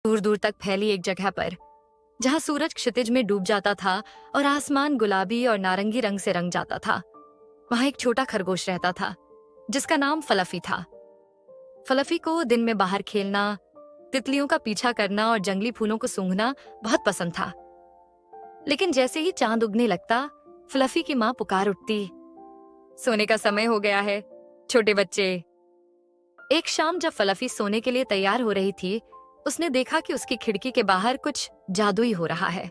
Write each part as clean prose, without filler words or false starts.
दूर दूर तक फैली एक जगह पर, जहां सूरज क्षितिज में डूब जाता था और आसमान गुलाबी और नारंगी रंग से रंग जाता था, वहां एक छोटा खरगोश रहता था जिसका नाम फलफी था। फलफी को दिन में बाहर खेलना, तितलियों का पीछा करना और जंगली फूलों को सूंघना बहुत पसंद था। लेकिन जैसे ही चांद उगने लगता, फलफी की माँ पुकार उठती, सोने का समय हो गया है छोटे बच्चे। एक शाम जब फलफी सोने के लिए तैयार हो रही थी, उसने देखा कि उसकी खिड़की के बाहर कुछ जादुई हो रहा है।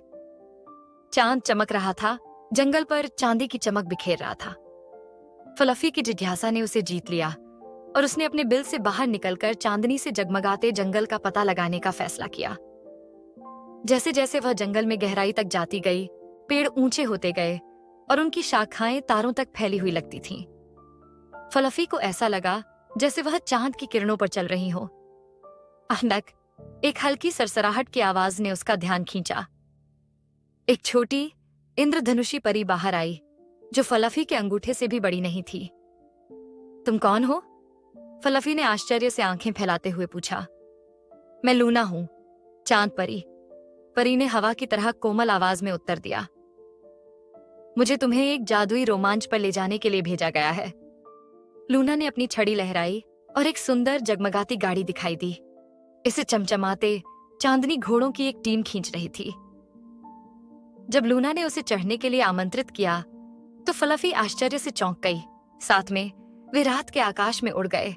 चांद चमक रहा था, जंगल पर चांदी की चमक बिखेर रहा था। फलफी की जिज्ञासा ने उसे जीत लिया और उसने अपने बिल से बाहर निकलकर चांदनी से जगमगाते जंगल का पता लगाने का फैसला किया। जैसे जैसे वह जंगल में गहराई तक जाती गई, पेड़ ऊंचे होते गए और उनकी शाखाएं तारों तक फैली हुई लगती थीं। फलफी को ऐसा लगा जैसे वह चांद की किरणों पर चल रही हो। अचानक एक हल्की सरसराहट की आवाज ने उसका ध्यान खींचा। एक छोटी इंद्रधनुषी परी बाहर आई, जो फलफी के अंगूठे से भी बड़ी नहीं थी। तुम कौन हो? फलफी ने आश्चर्य से आंखें फैलाते हुए पूछा। मैं लूना हूं, चांद परी। परी ने हवा की तरह कोमल आवाज में उत्तर दिया। मुझे तुम्हें एक जादुई रोमांच पर ले जाने के लिए भेजा गया है। लूना ने अपनी छड़ी लहराई और एक सुंदर जगमगाती गाड़ी दिखाई दी। इसे चमचमाते चांदनी घोड़ों की एक टीम खींच रही थी। जब लूना ने उसे चढ़ने के लिए आमंत्रित किया, तो फलफी आश्चर्य से चौंक गई। साथ में वे रात के आकाश में उड़ गए।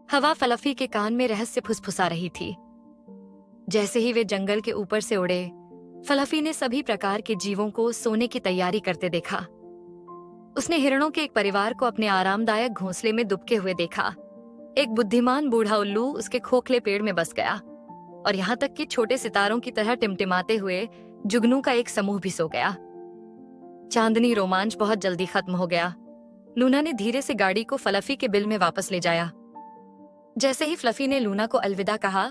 हवा फलफी के कान में रहस्य फुसफुसा रही थी। जैसे ही वे जंगल के ऊपर से उड़े, फलफी ने सभी प्रकार के जीवों को सोने की तैयारी करते देखा। उसने हिरणों के एक परिवार को अपने आरामदायक घोंसले में दुबके हुए देखा। एक बुद्धिमान बूढ़ा उल्लू उसके खोखले पेड़ में बस गया और यहाँ तक कि छोटे सितारों की तरह टिमटिमाते हुए जुगनू का एक समूह भी सो गया। चांदनी रोमांच बहुत जल्दी खत्म हो गया। लूना ने धीरे से गाड़ी को फलफी के बिल में वापस ले जाया। जैसे ही फलफी ने लूना को अलविदा कहा,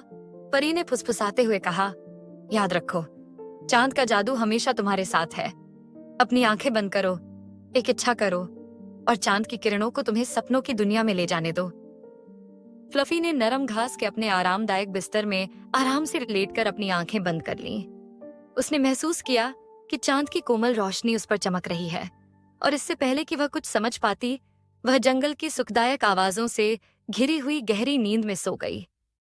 परी ने फुसफुसाते हुए कहा, याद रखो, चांद का जादू हमेशा तुम्हारे साथ है। अपनी आंखें बंद करो, एक इच्छा करो और चांद की किरणों को तुम्हें सपनों की दुनिया में ले जाने दो। फ्लफी ने नरम घास के अपने आरामदायक बिस्तर में आराम से लेटकर अपनी आंखें बंद कर लीं। उसने महसूस किया कि चांद की कोमल रोशनी उस पर चमक रही है और इससे पहले कि वह कुछ समझ पाती, वह जंगल की सुखदायक आवाजों से घिरी हुई गहरी नींद में सो गई।